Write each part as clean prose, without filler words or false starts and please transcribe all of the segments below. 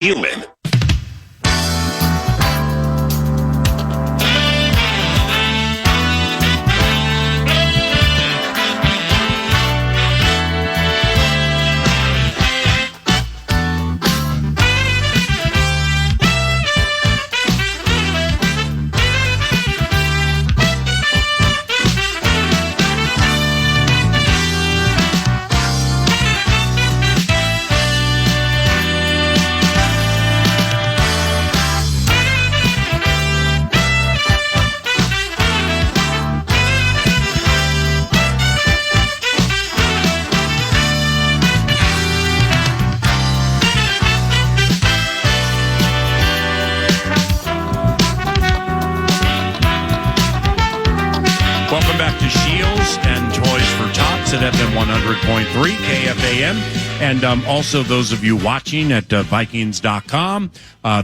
human. Welcome back to Shields and Toys for Tots at FM 100.3 KFAN. And also those of you watching at Vikings.com.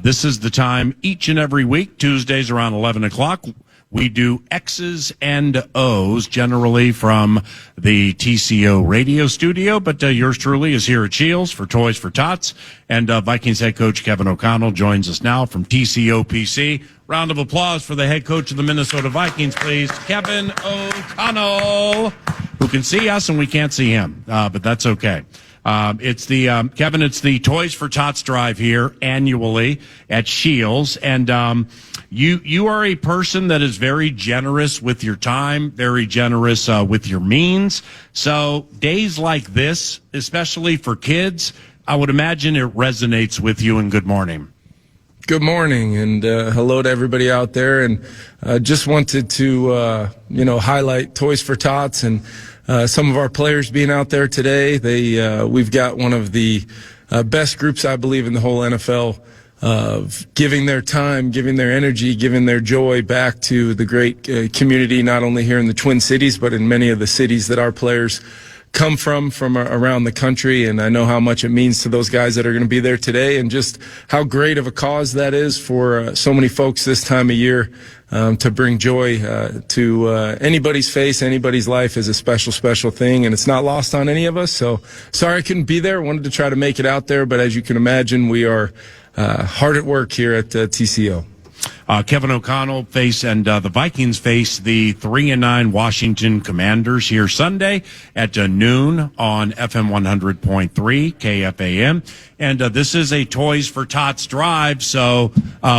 This is the time each and every week, Tuesdays around 11 o'clock. We do X's and O's, generally from the TCO radio studio, but yours truly is here at Shields for Toys for Tots. And Vikings head coach Kevin O'Connell joins us now from TCO PC. Round of applause for the head coach of the Minnesota Vikings, please. Kevin O'Connell, who can see us and we can't see him, but that's okay. It's the Kevin. It's the Toys for Tots drive here annually at Shields, and you are a person that is very generous with your time, very generous with your means. So days like this, especially for kids, I would imagine it resonates with you. And good morning. Good morning, and hello to everybody out there. And just wanted to highlight Toys for Tots and some of our players being out there today. We've got one of the best groups, I believe, in the whole NFL of giving their time, giving their energy, giving their joy back to the great community, not only here in the Twin Cities, but in many of the cities that our players come from around the country. And I know how much it means to those guys that are going to be there today, and just how great of a cause that is for so many folks this time of year. To bring joy to anybody's face, anybody's life is a special, special thing, and it's not lost on any of us. So sorry I couldn't be there. Wanted to try to make it out there, but as you can imagine, we are hard at work here at TCO. Kevin O'Connell the Vikings face the 3-9 Washington Commanders here Sunday at noon on FM 100.3 KFAN. And this is a Toys for Tots drive. So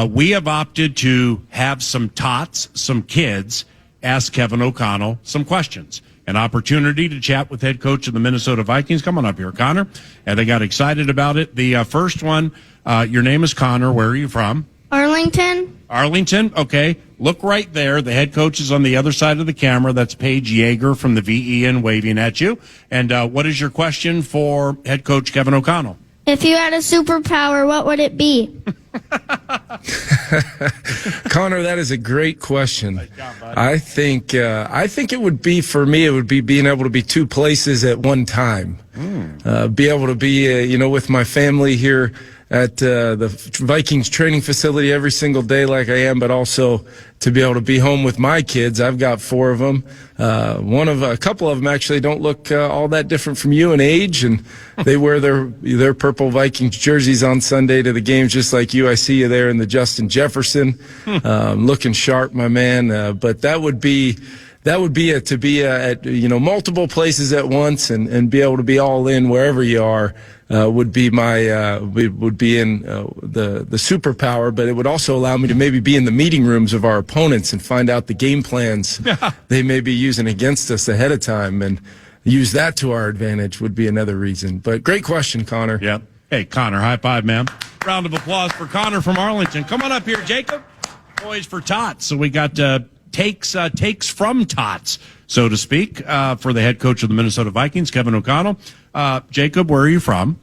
we have opted to have some tots, some kids, ask Kevin O'Connell some questions. An opportunity to chat with head coach of the Minnesota Vikings. Come on up here, Connor. And they got excited about it. The first one, your name is Connor. Where are you from? Arlington, okay. Look right there. The head coach is on the other side of the camera. That's Paige Yeager from the VEN waving at you. And what is your question for head coach Kevin O'Connell? If you had a superpower, what would it be? Connor, that is a great question. I think it would be, for me, it would be being able to be two places at one time. Be able to be, with my family here at the Vikings training facility every single day like I am, but also to be able to be home with my kids. I've got 4 of them. A couple of them actually don't look all that different from you in age, and they wear their purple Vikings jerseys on Sunday to the games just like you. I see you there in the Justin Jefferson, looking sharp, my man. But that would be it, to be at multiple places at once and be able to be all in wherever you are. Would be my would be in the superpower, but it would also allow me to maybe be in the meeting rooms of our opponents and find out the game plans they may be using against us ahead of time, and use that to our advantage would be another reason. But great question, Connor. Yep. Hey, Connor, high five, man. Round of applause for Connor from Arlington. Come on up here, Jacob. Toys for Tots. So we got takes from Tots, so to speak, for the head coach of the Minnesota Vikings, Kevin O'Connell. Jacob, where are you from?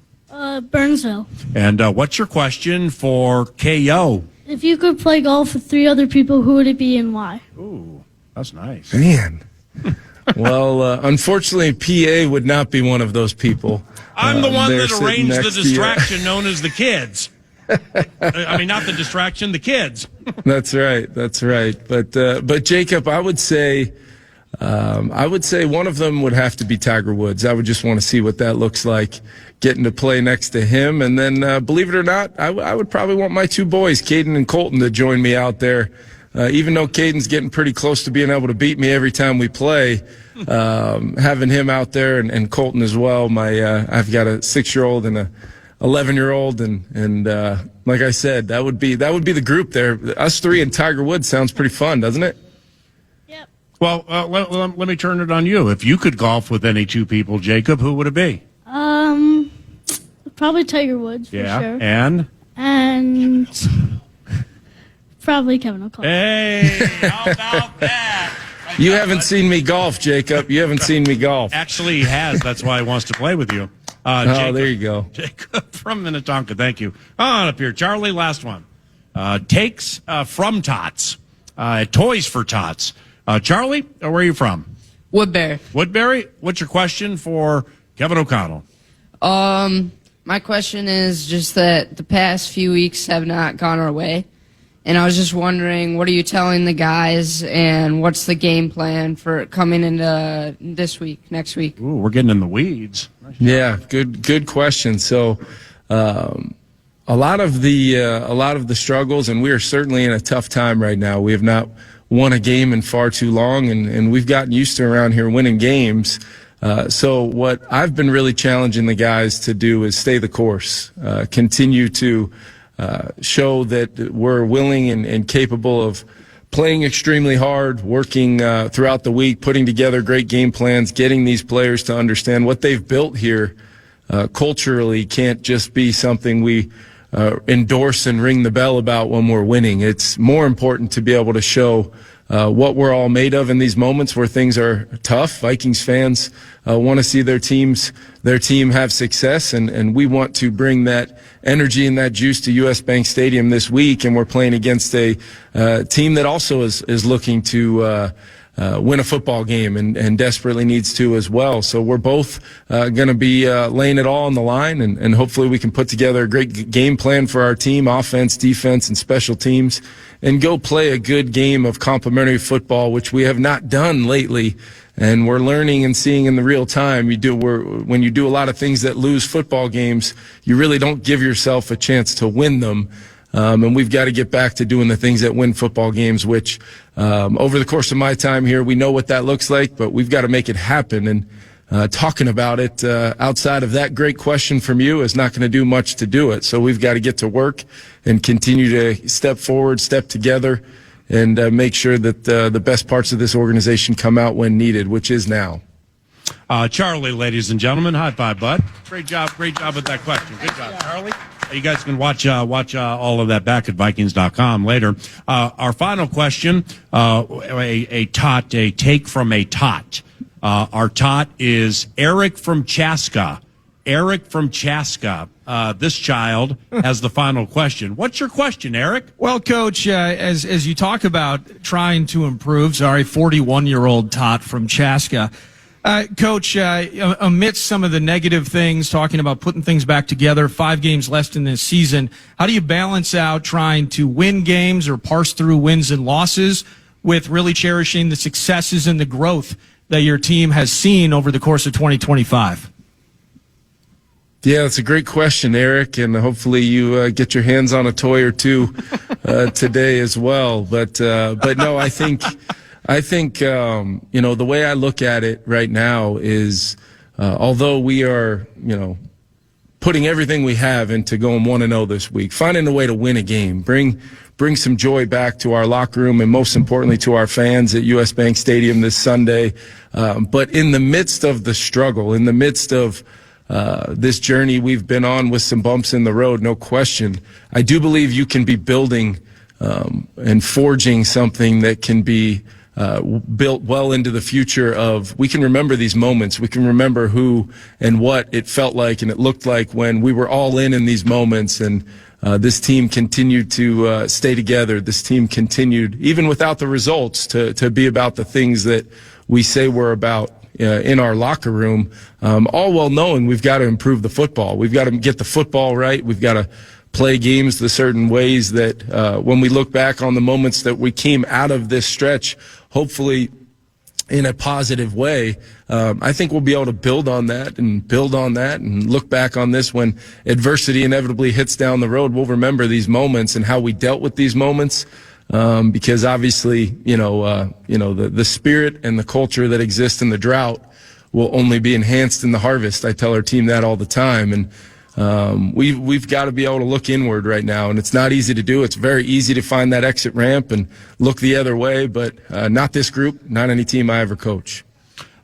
Burnsville. And what's your question for KO? If you could play golf with 3 other people, who would it be and why? Ooh, that's nice. Man. Well, unfortunately, PA would not be one of those people. I'm the one that arranged the distraction known as the kids. I mean, not the distraction, the kids. That's right. But Jacob, I would say I would say one of them would have to be Tiger Woods. I would just want to see what that looks like, getting to play next to him. And then, believe it or not, I would probably want my two boys, Caden and Colton, to join me out there. Even though Caden's getting pretty close to being able to beat me every time we play, having him out there and Colton as well. I've got a 6-year-old and a 11-year-old, and like I said, that would be the group there. Us three and Tiger Woods sounds pretty fun, doesn't it? Yep. Well, let me turn it on you. If you could golf with any two people, Jacob, who would it be? Probably Tiger Woods for sure. And probably Kevin O'Connor. Hey, how about that? You haven't seen me golf, Jacob. You haven't seen me golf. Actually, he has. That's why he wants to play with you. Jacob, there you go. Jacob from Minnetonka, thank you. On up here. Charlie, last one. Takes from Tots. Toys for Tots. Charlie, where are you from? Woodbury. Woodbury? What's your question for Kevin O'Connell? My question is just that the past few weeks have not gone our way. And I was just wondering, what are you telling the guys, and what's the game plan for coming into this week, next week? Ooh, we're getting in the weeds. Yeah, good question. So, a lot of the struggles, and we are certainly in a tough time right now. We have not won a game in far too long, and we've gotten used to around here winning games. So what I've been really challenging the guys to do is stay the course, continue to show that we're willing and capable of playing extremely hard, working throughout the week, putting together great game plans, getting these players to understand what they've built here culturally can't just be something we endorse and ring the bell about when we're winning. It's more important to be able to show what we're all made of in these moments where things are tough. Vikings fans want to see their team have success, and we want to bring that energy and that juice to US Bank Stadium this week. And we're playing against a team that also is looking to win a football game and desperately needs to as well. So we're both going to be laying it all on the line, and hopefully we can put together a great game plan for our team, offense, defense, and special teams, and go play a good game of complementary football, which we have not done lately. And we're learning and seeing in the real time. When you do a lot of things that lose football games, you really don't give yourself a chance to win them. And we've got to get back to doing the things that win football games, which over the course of my time here, we know what that looks like, but we've got to make it happen. And talking about it outside of that great question from you is not going to do much to do it. So we've got to get to work and continue to step forward, step together, and make sure that the best parts of this organization come out when needed, which is now. Charlie, ladies and gentlemen, high five, bud. Great job with that question. Good job, Charlie. You guys can watch all of that back at Vikings.com later. Our final question, a take from a tot. Our tot is Eric from Chaska. Eric from Chaska. This child has the final question. What's your question, Eric? Well, Coach, as you talk about trying to improve, 41-year-old tot from Chaska. Coach, amidst some of the negative things, talking about putting things back together, 5 games less in this season, how do you balance out trying to win games or parse through wins and losses with really cherishing the successes and the growth that your team has seen over the course of 2025? Yeah, that's a great question, Eric, and hopefully you get your hands on a toy or two today as well. But no, I think the way I look at it right now is although we are putting everything we have into going 1-0 this week, finding a way to win a game, bring some joy back to our locker room, and most importantly to our fans at US Bank Stadium this Sunday. But in the midst of the struggle, in the midst of this journey we've been on with some bumps in the road, no question, I do believe you can be building and forging something that can be built well into the future of, we can remember these moments. We can remember who and what it felt like and it looked like when we were all in these moments, and this team continued to stay together. This team continued, even without the results, to be about the things that we say we're about in our locker room, all well knowing we've got to improve the football. We've got to get the football right. We've got to play games the certain ways that when we look back on the moments that we came out of this stretch, hopefully in a positive way. I think we'll be able to build on that and look back on this when adversity inevitably hits down the road. We'll remember these moments and how we dealt with these moments. Because obviously, the spirit and the culture that exists in the drought will only be enhanced in the harvest. I tell our team that all the time. And we've got to be able to look inward right now, and it's not easy to do. It's very easy to find that exit ramp and look the other way, but not this group, not any team I ever coach.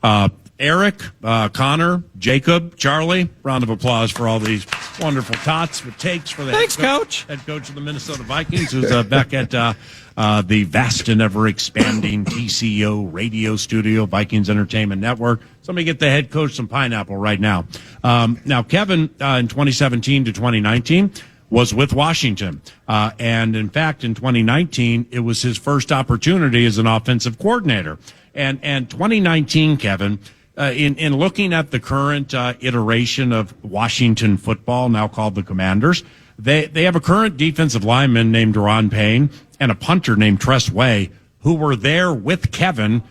Eric, Connor, Jacob, Charlie, round of applause for all these wonderful tots with takes for the Coach. Head coach of the Minnesota Vikings, who's back at the vast and ever-expanding TCO radio studio, Vikings Entertainment Network. Somebody get the head coach some pineapple right now. Now, Kevin, in 2017 to 2019, was with Washington. And, in fact, in 2019, it was his first opportunity as an offensive coordinator. And 2019, Kevin, in looking at the current iteration of Washington football, now called the Commanders, they have a current defensive lineman named Deron Payne and a punter named Tress Way, who were there with Kevin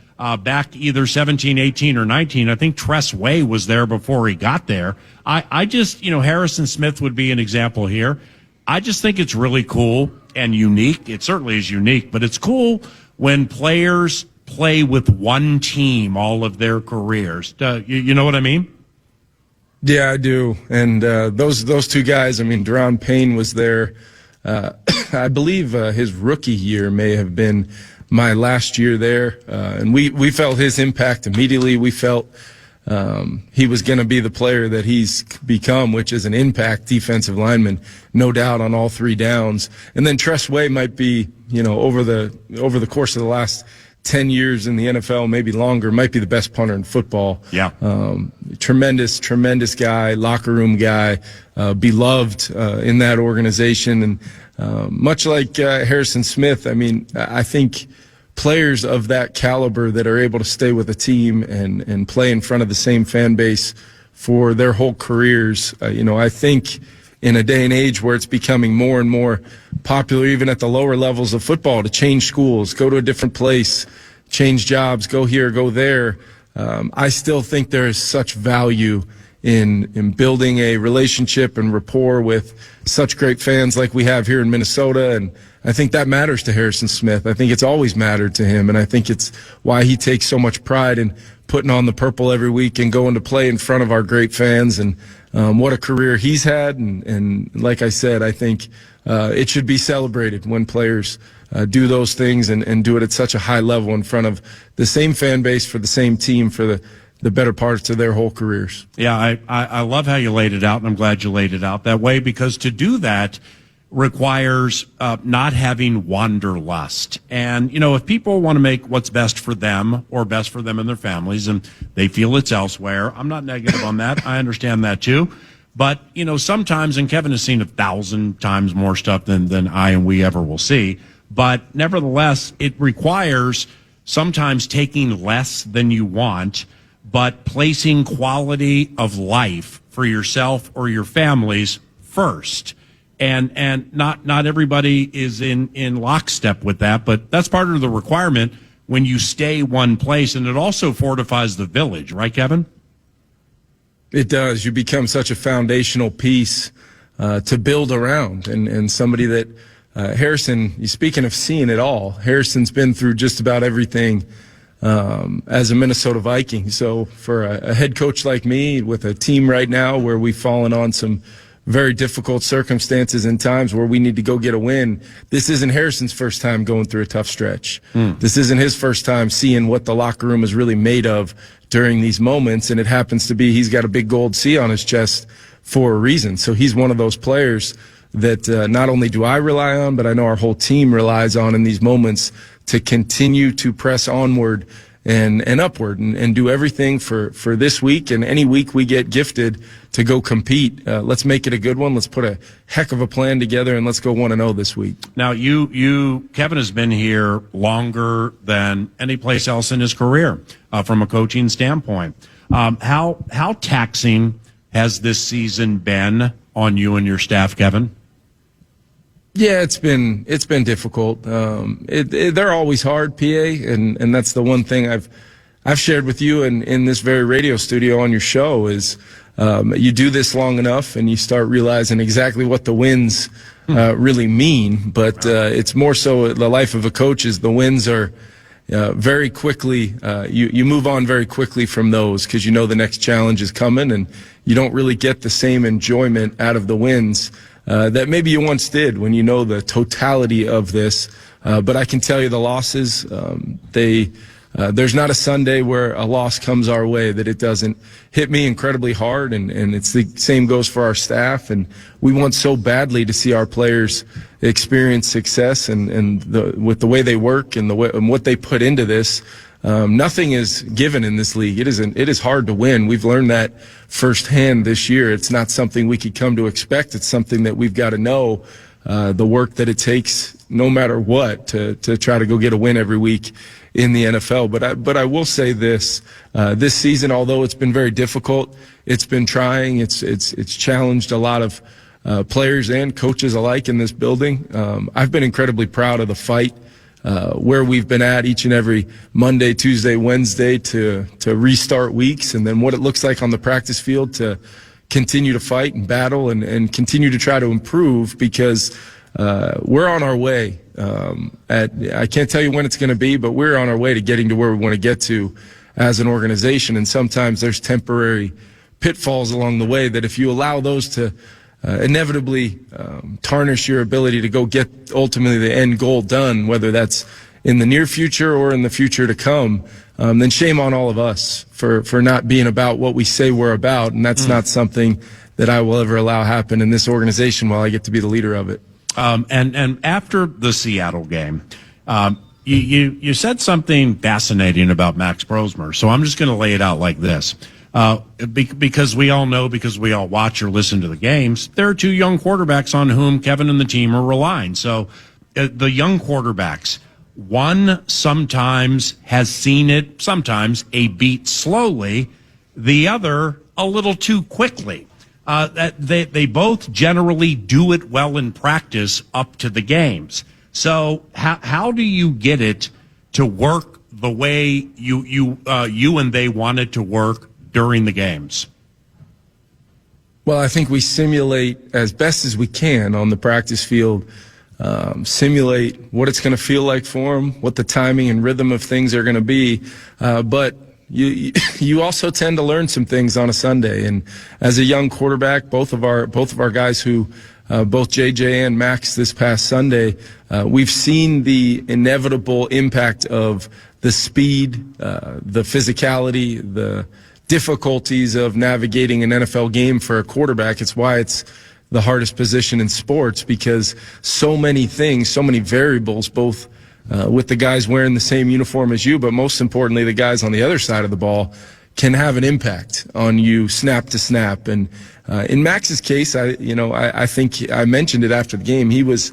back either 17, 18, or 19. I think Tress Way was there before he got there. I just, Harrison Smith would be an example here. I just think it's really cool and unique. It certainly is unique, but it's cool when players play with one team all of their careers. You know what I mean? Yeah, I do. And those two guys, Deron Payne was there. I believe his rookie year may have been my last year there. And we felt his impact immediately. We felt he was going to be the player that he's become, which is an impact defensive lineman, no doubt, on all three downs. And then Tress Way might be, over the course of the last 10 years in the NFL, maybe longer, might be the best punter in football. Yeah. Tremendous guy, locker room guy, beloved in that organization. And much like Harrison Smith, I think players of that caliber that are able to stay with a team and play in front of the same fan base for their whole careers, I think in a day and age where it's becoming more and more popular, even at the lower levels of football, to change schools, go to a different place, change jobs, go here, go there. I still think there is such value in building a relationship and rapport with such great fans like we have here in Minnesota. And I think that matters to Harrison Smith. I think it's always mattered to him. And I think it's why he takes so much pride in putting on the purple every week and going to play in front of our great fans. And what a career he's had. And like I said, I think it should be celebrated when players do those things and do it at such a high level in front of the same fan base for the same team for the better parts of their whole careers. Yeah, I love how you laid it out, and I'm glad you laid it out that way, because to do that requires not having wanderlust. And, if people want to make what's best for them or best for them and their families, and they feel it's elsewhere, I'm not negative on that. I understand that too. But, sometimes, and Kevin has seen 1,000 times more stuff than I and we ever will see, but nevertheless, it requires sometimes taking less than you want, but placing quality of life for yourself or your families first. And not everybody is in lockstep with that, but that's part of the requirement when you stay one place, and it also fortifies the village, right, Kevin? It does. You become such a foundational piece to build around, and somebody that Harrison, speaking of seeing it all, Harrison's been through just about everything as a Minnesota Viking. So for a head coach like me with a team right now where we've fallen on some very difficult circumstances and times where we need to go get a win, this isn't Harrison's first time going through a tough stretch. This isn't his first time seeing what the locker room is really made of during these moments, and it happens to be he's got a big gold C on his chest for a reason. So he's one of those players that not only do I rely on, but I know our whole team relies on in these moments to continue to press onward and upward and do everything for this week and any week we get gifted to go compete. Let's make it a good one. Let's put a heck of a plan together, and let's go 1-0 this week. Now, Kevin has been here longer than any place else in his career from a coaching standpoint. How taxing has this season been on you and your staff, Kevin? Yeah, it's been difficult. They're always hard, PA, and that's the one thing I've shared with you in this very radio studio on your show is you do this long enough and you start realizing exactly what the wins really mean. But it's more so the life of a coach is the wins are very quickly, you move on very quickly from those because you know the next challenge is coming and you don't really get the same enjoyment out of the wins that maybe you once did when you know the totality of this. But I can tell you the losses, there's not a Sunday where a loss comes our way that it doesn't hit me incredibly hard, and it's the same goes for our staff. And we want so badly to see our players experience success, and with the way they work and what they put into this. Nothing is given in this league. It is hard to win. We've learned that firsthand this year. It's not something we could come to expect. It's something that we've got to know the work that it takes, no matter what, to try to go get a win every week in the NFL. But I will say this season, although it's been very difficult, it's been trying. It's challenged a lot of players and coaches alike in this building. I've been incredibly proud of the fight where we've been at each and every Monday, Tuesday, Wednesday to restart weeks, and then what it looks like on the practice field to continue to fight and battle and continue to try to improve, because we're on our way. I can't tell you when it's going to be, but we're on our way to getting to where we want to get to as an organization. And sometimes there's temporary pitfalls along the way that if you allow those to inevitably tarnish your ability to go get ultimately the end goal done, whether that's in the near future or in the future to come, then shame on all of us for not being about what we say we're about. And that's not something that I will ever allow happen in this organization while I get to be the leader of it. And after the Seattle game, you said something fascinating about Max Brosmer. So I'm just going to lay it out like this. Because we all know, because we all watch or listen to the games, there are two young quarterbacks on whom Kevin and the team are relying. So the young quarterbacks, one sometimes has seen it, sometimes a beat slowly, the other a little too quickly. They both generally do it well in practice up to the games. So how do you get it to work the way you and they want it to work during the games? Well, I think we simulate as best as we can on the practice field, simulate what it's going to feel like for them, what the timing and rhythm of things are going to be. But you also tend to learn some things on a Sunday. And as a young quarterback, both of our guys who, both JJ and Max this past Sunday, we've seen the inevitable impact of the speed, the physicality, the difficulties of navigating an NFL game for a quarterback. It's why it's the hardest position in sports, because so many things, so many variables, both with the guys wearing the same uniform as you, but most importantly, the guys on the other side of the ball can have an impact on you snap to snap. And in Max's case, I think I mentioned it after the game. He was,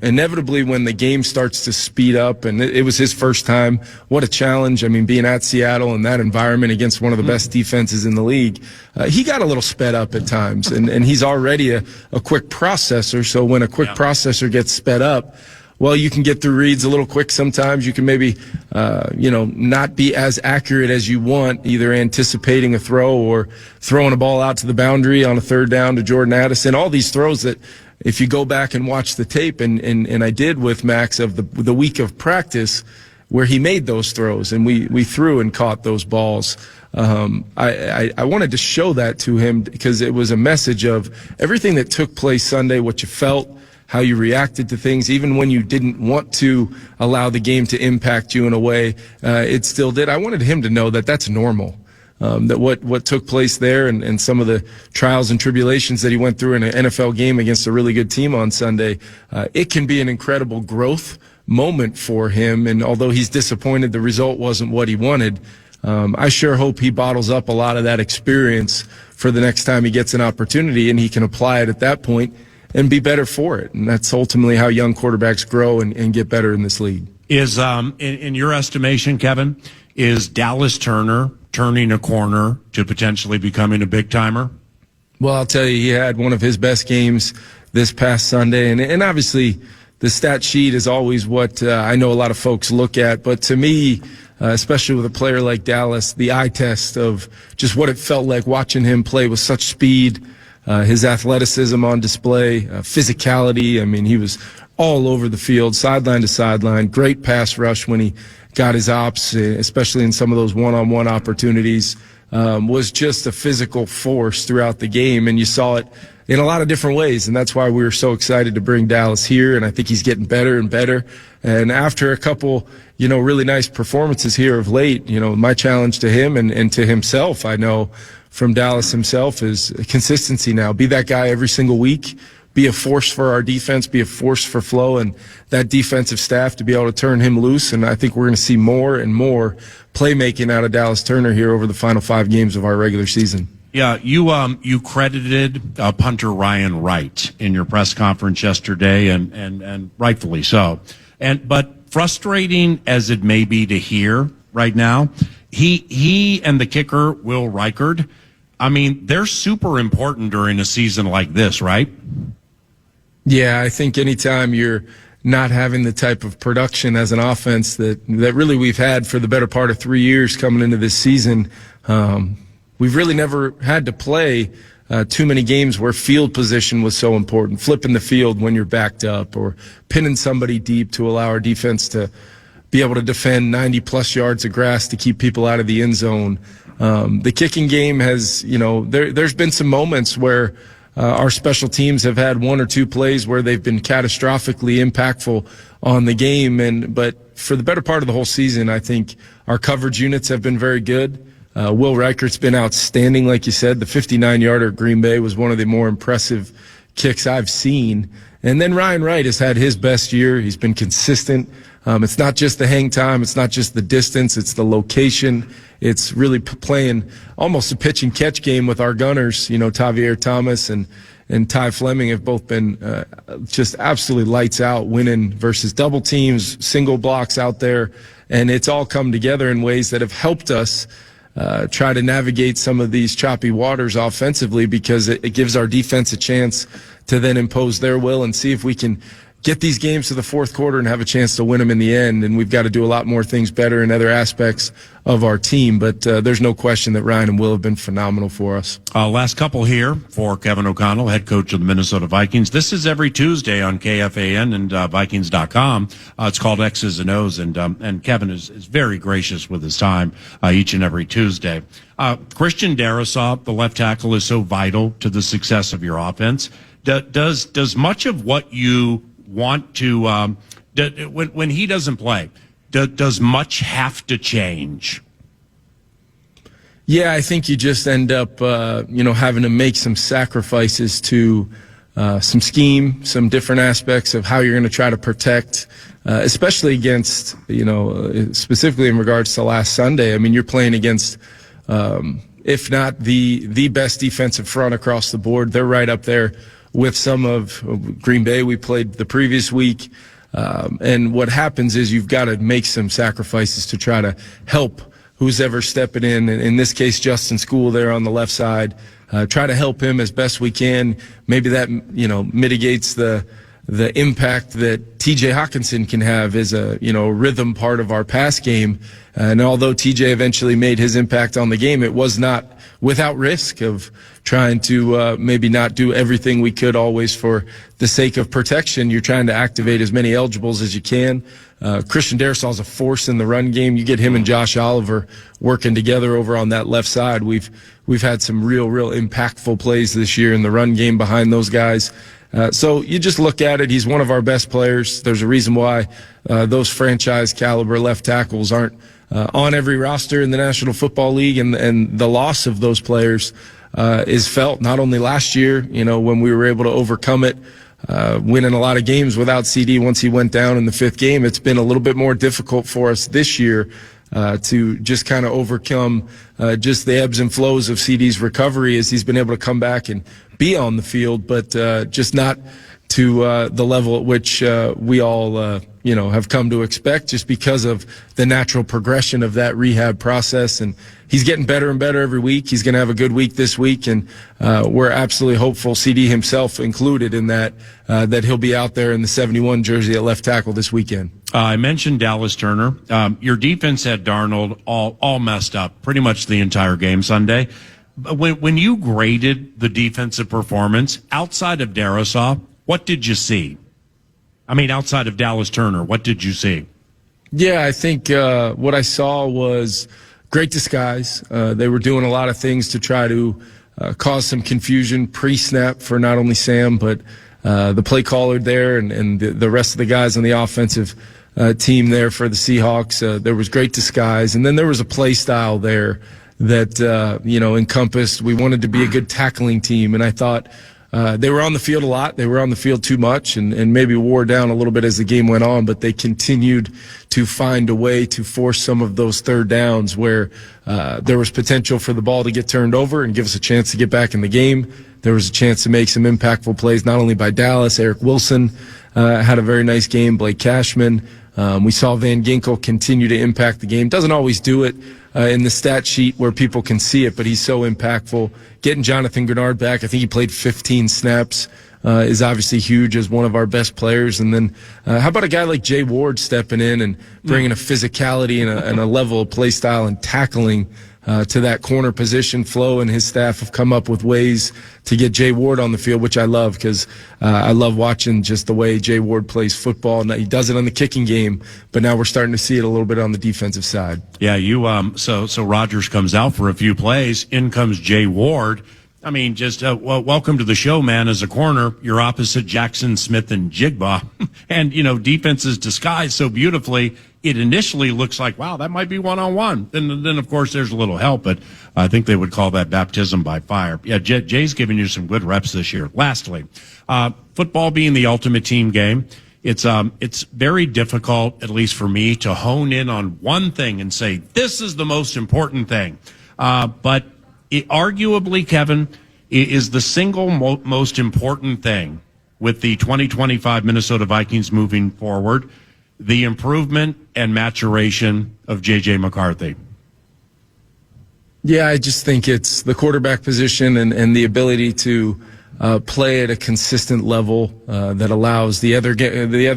inevitably when the game starts to speed up, and it was his first time. What a challenge. I mean, being at Seattle in that environment against one of the best defenses in the league, he got a little sped up at times, and he's already a quick processor. So when a quick processor gets sped up, well, you can get through reads a little quick sometimes. You can maybe, not be as accurate as you want, either anticipating a throw or throwing a ball out to the boundary on a third down to Jordan Addison. All these throws that if you go back and watch the tape, and I did with Max of the week of practice where he made those throws and we threw and caught those balls. I wanted to show that to him because it was a message of everything that took place Sunday, what you felt, how you reacted to things, even when you didn't want to allow the game to impact you in a way, it still did. I wanted him to know that that's normal, that what took place there and some of the trials and tribulations that he went through in an NFL game against a really good team on Sunday, it can be an incredible growth moment for him. And although he's disappointed the result wasn't what he wanted, I sure hope he bottles up a lot of that experience for the next time he gets an opportunity and he can apply it at that point and be better for it. And that's ultimately how young quarterbacks grow and get better in this league. Is, in your estimation, Kevin, is Dallas Turner turning a corner to potentially becoming a big-timer? Well, I'll tell you, he had one of his best games this past Sunday. And obviously, the stat sheet is always what I know a lot of folks look at. But to me, especially with a player like Dallas, the eye test of just what it felt like watching him play with such speed, his athleticism on display, physicality. I mean, he was all over the field, sideline to sideline, great pass rush when he got his ops, especially in some of those one-on-one opportunities, was just a physical force throughout the game, and you saw it in a lot of different ways, and that's why we were so excited to bring Dallas here, and I think he's getting better and better. And after a couple, really nice performances here of late, my challenge to him and to himself, I know from Dallas himself, is consistency now. Be that guy every single week. Be a force for our defense, be a force for Flo and that defensive staff to be able to turn him loose. And I think we're going to see more and more playmaking out of Dallas Turner here over the final 5 games of our regular season. Yeah, you credited punter Ryan Wright in your press conference yesterday, and rightfully so. But frustrating as it may be to hear right now, he and the kicker Will Reichard, I mean, they're super important during a season like this, right? Yeah, I think anytime you're not having the type of production as an offense that really we've had for the better part of 3 years coming into this season, we've really never had to play too many games where field position was so important, flipping the field when you're backed up or pinning somebody deep to allow our defense to be able to defend 90-plus yards of grass to keep people out of the end zone. The kicking game has, there's been some moments where our special teams have had 1 or 2 plays where they've been catastrophically impactful on the game. But for the better part of the whole season, I think our coverage units have been very good. Will Reichard's been outstanding, like you said. The 59-yarder at Green Bay was one of the more impressive kicks I've seen. And then Ryan Wright has had his best year. He's been consistent. It's not just the hang time. It's not just the distance. It's the location. It's really playing almost a pitch and catch game with our gunners. Tavier Thomas and Ty Fleming have both been just absolutely lights out, winning versus double teams, single blocks out there. And it's all come together in ways that have helped us try to navigate some of these choppy waters offensively, because it gives our defense a chance to then impose their will and see if we can get these games to the fourth quarter and have a chance to win them in the end. And we've got to do a lot more things better in other aspects of our team. But there's no question that Ryan and Will have been phenomenal for us. Last couple here for Kevin O'Connell, head coach of the Minnesota Vikings. This is every Tuesday on KFAN and Vikings.com. It's called X's and O's, and Kevin is very gracious with his time each and every Tuesday. Christian Darrisaw, the left tackle, is so vital to the success of your offense. Does much of what you want to when he doesn't play, does much have to change? Yeah, I think you just end up having to make some sacrifices to some scheme, some different aspects of how you're going to try to protect, especially against, specifically in regards to last Sunday. I mean, you're playing against if not the best defensive front across the board. They're right up there with some of Green Bay we played the previous week. And what happens is you've got to make some sacrifices to try to help who's ever stepping in this case, Justin School there on the left side, try to help him as best we can. Maybe that, mitigates the impact that TJ Hawkinson can have as a, rhythm part of our pass game. And although TJ eventually made his impact on the game, it was not without risk of trying to maybe not do everything we could always for the sake of protection. You're trying to activate as many eligibles as you can. Christian Darrisaw is a force in the run game. You get him and Josh Oliver working together over on that left side. We've had some real impactful plays this year in the run game behind those guys. So you just look at it. He's one of our best players. There's a reason why those franchise caliber left tackles aren't on every roster in the National Football League, and the loss of those players is felt not only last year, when we were able to overcome it, winning a lot of games without CD once he went down in the 5th game. It's been a little bit more difficult for us this year to just kind of overcome just the ebbs and flows of CD's recovery as he's been able to come back and be on the field, but just not to the level at which we all, have come to expect, just because of the natural progression of that rehab process. And he's getting better and better every week. He's going to have a good week this week, and we're absolutely hopeful, CD himself included in that, that he'll be out there in the 71 jersey at left tackle this weekend. I mentioned Dallas Turner. Your defense had Darnold all messed up pretty much the entire game Sunday. When you graded the defensive performance outside of Darisaw, what did you see? I mean, outside of Dallas Turner, what did you see? Yeah, I think what I saw was great disguise. They were doing a lot of things to try to cause some confusion pre-snap for not only Sam, but the play caller there and the rest of the guys on the offensive team there for the Seahawks. There was great disguise. And then there was a play style there that, encompassed, we wanted to be a good tackling team. And I thought they were on the field a lot. They were on the field too much and maybe wore down a little bit as the game went on, but they continued to find a way to force some of those third downs where there was potential for the ball to get turned over and give us a chance to get back in the game. There was a chance to make some impactful plays, not only by Dallas. Eric Wilson had a very nice game. Blake Cashman. We saw Van Ginkel continue to impact the game. Doesn't always do it in the stat sheet where people can see it, but he's so impactful. Getting Jonathan Grenard back, I think he played 15 snaps, is obviously huge as one of our best players. And then how about a guy like Jay Ward stepping in and bringing a physicality and a level of play style and tackling to that corner position. Flo and his staff have come up with ways to get Jay Ward on the field, which I love because I love watching just the way Jay Ward plays football. Now, he does it on the kicking game, but now we're starting to see it a little bit on the defensive side. Yeah, so Rodgers comes out for a few plays. In comes Jay Ward. I mean, just welcome to the show, man. As a corner, you're opposite Jackson Smith and Jigba, and defense is disguised so beautifully. It initially looks like, wow, that might be one-on-one. Then of course there's a little help, but I think they would call that baptism by fire. Yeah, Jay's giving you some good reps this year. Lastly, football being the ultimate team game, it's very difficult, at least for me, to hone in on one thing and say this is the most important thing. But it arguably, Kevin, is the single most important thing with the 2025 Minnesota Vikings moving forward, the improvement and maturation of J.J. McCarthy. Yeah, I just think it's the quarterback position and the ability to play at a consistent level that allows the other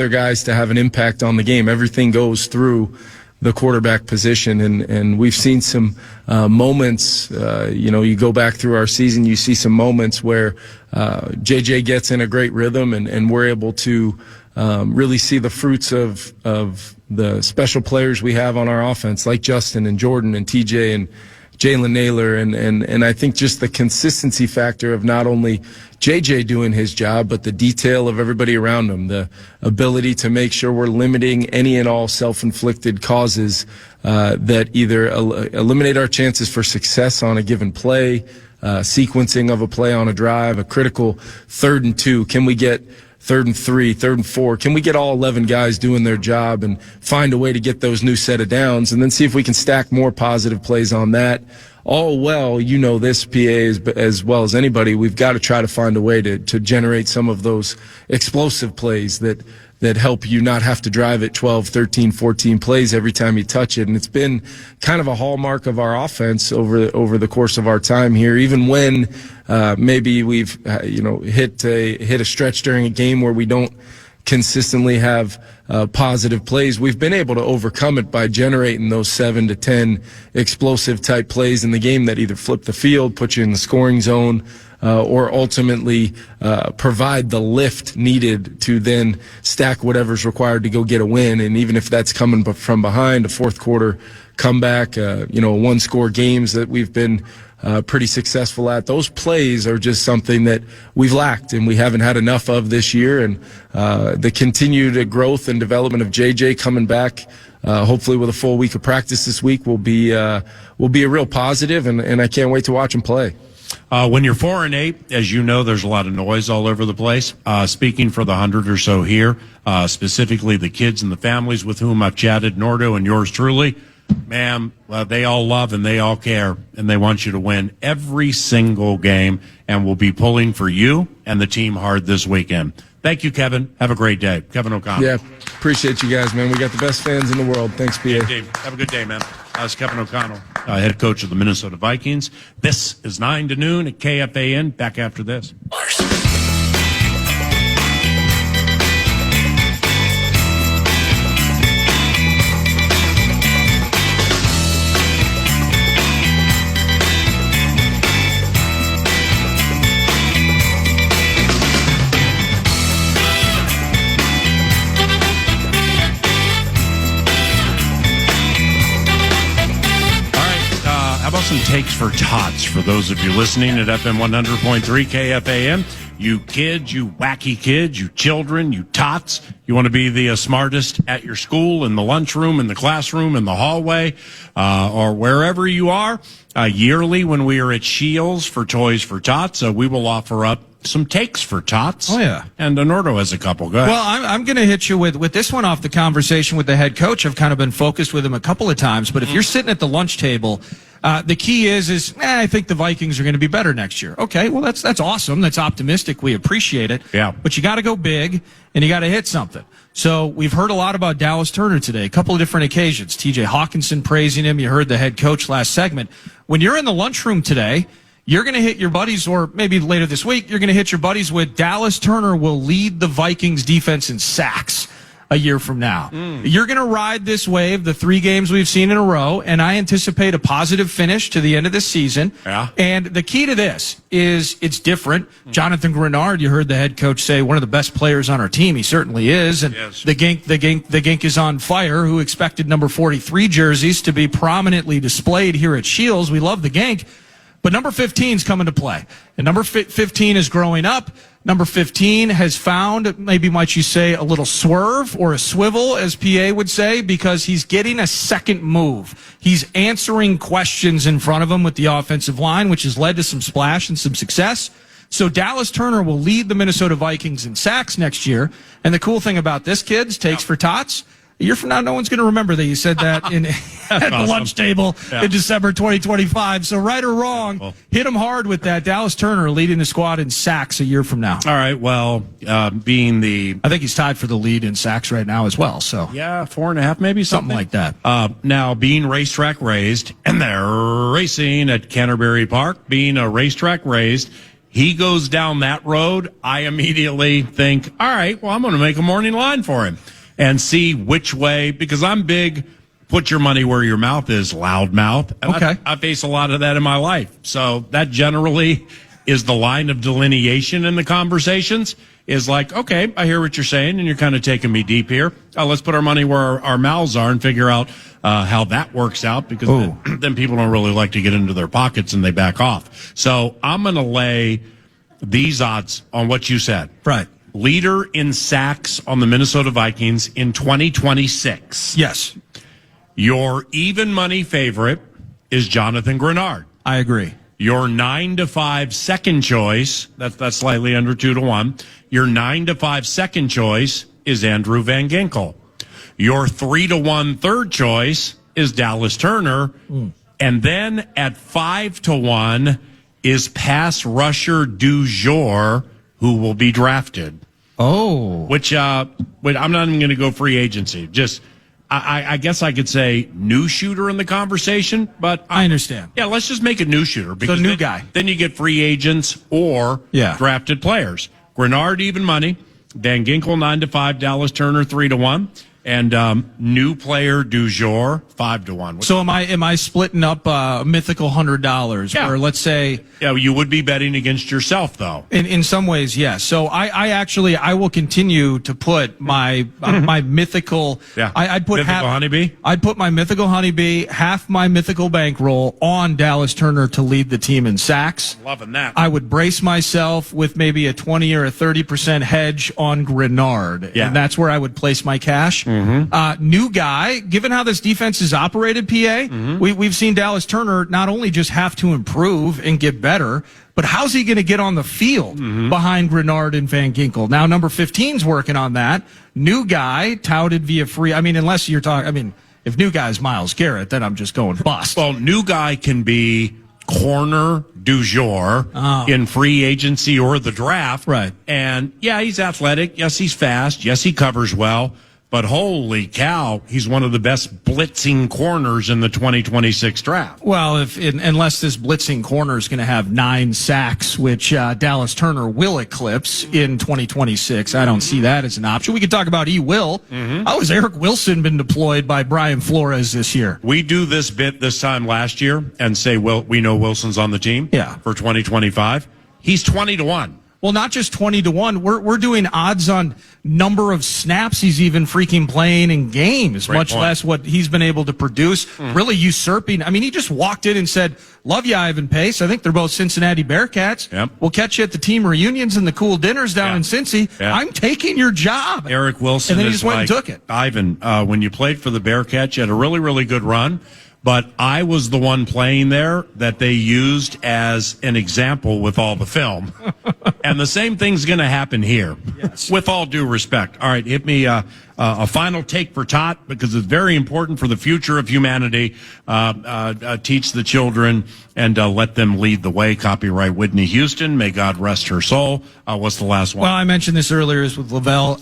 guys to have an impact on the game. Everything goes through the quarterback position, and we've seen some moments. You go back through our season, you see some moments where JJ gets in a great rhythm, and we're able to really see the fruits of the special players we have on our offense, like Justin and Jordan and TJ and Jalen Naylor, and I think just the consistency factor of not only JJ doing his job, but the detail of everybody around him, the ability to make sure we're limiting any and all self-inflicted causes that either eliminate our chances for success on a given play, sequencing of a play on a drive, a critical 3rd and 2. Can we get 3rd and 3, 3rd and 4? Can we get all 11 guys doing their job and find a way to get those new set of downs and then see if we can stack more positive plays on that? All well, this, PA, as well as anybody, we've got to try to find a way to generate some of those explosive plays that help you not have to drive it 12, 13, 14 plays every time you touch it. And it's been kind of a hallmark of our offense over the course of our time here, even when maybe we've hit a stretch during a game where we don't consistently have positive plays. We've been able to overcome it by generating those 7 to 10 explosive type plays in the game that either flip the field, put you in the scoring zone, or ultimately provide the lift needed to then stack whatever's required to go get a win. And even if that's coming from behind, a fourth quarter comeback, one-score games that we've been pretty successful at. Those plays are just something that we've lacked and we haven't had enough of this year. And the continued growth and development of JJ coming back, hopefully with a full week of practice this week, will be a real positive, and I can't wait to watch him play. When you're 4-8, as you know, there's a lot of noise all over the place. Speaking for the 100 or so here, specifically the kids and the families with whom I've chatted, Nordo and yours truly, ma'am, they all love and they all care, and they want you to win every single game, and we'll be pulling for you and the team hard this weekend. Thank you, Kevin. Have a great day. Kevin O'Connell. Yeah, appreciate you guys, man. We got the best fans in the world. Thanks, PA. Have a good day, man. That's Kevin O'Connell, head coach of the Minnesota Vikings. This is 9 to noon at KFAN. Back after this. takes for tots for those of you listening at FM 100.3 KFAN. You kids, you wacky kids, you children, you tots. You want to be the smartest at your school, in the lunchroom, in the classroom, in the hallway, or wherever you are. Yearly, when we are at Shields for Toys for Tots, we will offer up some takes for tots. Oh, yeah. And Nordo has a couple. Go ahead. Well, I'm going to hit you with this one off the conversation with the head coach. I've kind of been focused with him a couple of times, but if you're sitting at the lunch table, the key is I think the Vikings are going to be better next year. Okay, well, that's awesome. That's optimistic. We appreciate it. Yeah. But you got to go big, and you got to hit something. So we've heard a lot about Dallas Turner today, a couple of different occasions. TJ Hawkinson praising him. You heard the head coach last segment. When you're in the lunchroom today, you're going to hit your buddies, or maybe later this week, you're going to hit your buddies with Dallas Turner will lead the Vikings defense in sacks a year from now. You're going to ride this wave, the 3 games we've seen in a row, and I anticipate a positive finish to the end of this season. Yeah. And the key to this is it's different. Jonathan Grenard, you heard the head coach say, one of the best players on our team. He certainly is. And Yes. the Gink is on fire, who expected number 43 jerseys to be prominently displayed here at Shields. We love the Gink. But number 15 is coming to play. And number 15 is growing up. Number 15 has found, maybe might you say, a little swerve or a swivel, as PA would say, because he's getting a second move. He's answering questions in front of him with the offensive line, which has led to some splash and some success. So Dallas Turner will lead the Minnesota Vikings in sacks next year. And the cool thing about this, kids, takes for tots, a year from now, no one's going to remember that you said that at the lunch table in December 2025. So right or wrong, hit him hard with that. Dallas Turner leading the squad in sacks a year from now. All right, well, being the... I think he's tied for the lead in sacks right now as well. So Yeah, 4.5 maybe, something like that. Now, being racetrack raised, and they're racing at Canterbury Park, being a racetrack raised, he goes down that road, I immediately think, all right, well, I'm going to make a morning line for him and see which way, because I'm big, put your money where your mouth is, loud mouth. And Okay. I face a lot of that in my life. So that generally is the line of delineation in the conversations, is like, okay, I hear what you're saying, and you're kind of taking me deep here. Let's put our money where our mouths are and figure out how that works out, because then people don't really like to get into their pockets and they back off. So I'm going to lay these odds on what you said. Right. Leader in sacks on the Minnesota Vikings in 2026. Yes, Your even money favorite is Jonathan Grenard. I agree. Your 9-5 second choice, that's slightly under 2-1. Your 9-5 second choice is Andrew Van Ginkel. Your 3-1 third choice is Dallas Turner. And then at 5-1 is pass rusher du jour, who will be drafted. Oh. Which, I'm not even going to go free agency. Just, I guess I could say new shooter in the conversation, but I understand. Yeah, let's just make a new shooter. Because new then, guy. Then you get free agents or drafted players. Grenard, even money. Van Ginkel, 9-5. Dallas Turner, 3-1. And new player du jour, 5-1. So am I splitting up mythical $100? Yeah. Or let's say, Yeah, you would be betting against yourself, though. in some ways, yes. So I will continue to put my my mythical. Yeah. I'd put Mythical honeybee? I'd put my mythical honeybee, half my mythical bankroll on Dallas Turner to lead the team in sacks. Loving that. I would brace myself with maybe a 20 or a 30% hedge on Grenard. Yeah. And that's where I would place my cash. New guy, given how this defense is operated, PA, we've seen Dallas Turner not only just have to improve and get better, but how's he going to get on the field behind Grenard and Van Ginkel? Now, number 15's working on that. New guy, touted via free. I mean, unless you're talking, if new guy's Myles Garrett, then I'm just going bust. Well, new guy can be corner du jour in free agency or the draft. Right. And, yeah, he's athletic. Yes, he's fast. Yes, he covers well. But holy cow, he's one of the best blitzing corners in the 2026 draft. Well, unless this blitzing corner is going to have 9 sacks, which Dallas Turner will eclipse in 2026, I don't see that as an option. We could talk about Will. How has Eric Wilson been deployed by Brian Flores this year? We do this bit this time last year and say, well, we know Wilson's on the team Yeah. for 2025. He's 20-1. Well, not just 20-1. We're doing odds on number of snaps he's even freaking playing in games, Great much point. less what he's been able to produce. Really usurping. I mean, he just walked in and said, "Love you, Ivan Pace." I think they're both Cincinnati Bearcats. Yep. We'll catch you at the team reunions and the cool dinners down in Cincy. Yeah. I'm taking your job. Eric Wilson And then he is just went and like, took it. Ivan, when you played for the Bearcats, you had a really, really good run. But I was the one playing there that they used as an example with all the film. And the same thing's going to happen here, with all due respect. All right, hit me a final take for Tot, because it's very important for the future of humanity. Teach the children and let them lead the way. Copyright Whitney Houston. May God rest her soul. What's the last one? Well, I mentioned this earlier is with Lavelle.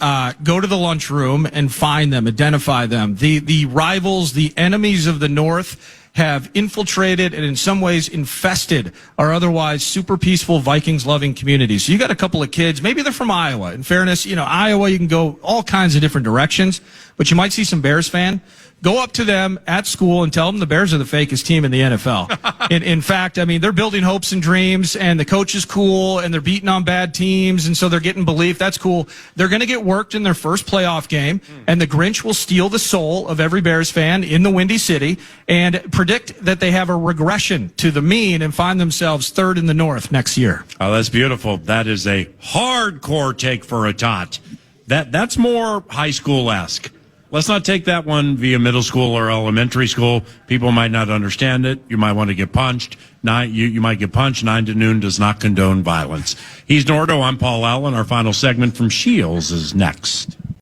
Go to the lunchroom and find them, identify them. The rivals, the enemies of the North have infiltrated and in some ways infested our otherwise super peaceful Vikings-loving communities. So you got a couple of kids, maybe they're from Iowa. In fairness, Iowa, you can go all kinds of different directions, but you might see some Bears fan. Go up to them at school and tell them the Bears are the fakest team in the NFL. In fact, I mean, they're building hopes and dreams, and the coach is cool, and they're beating on bad teams, and so they're getting belief. That's cool. They're going to get worked in their first playoff game, and the Grinch will steal the soul of every Bears fan in the Windy City and predict that they have a regression to the mean and find themselves third in the North next year. Oh, that's beautiful. That is a hardcore take for a Tot. That's more high school-esque. Let's not take that one via middle school or elementary school. People might not understand it. You might want to get punched. You might get punched. 9 to noon does not condone violence. He's Nordo. I'm Paul Allen. Our final segment from Shields is next.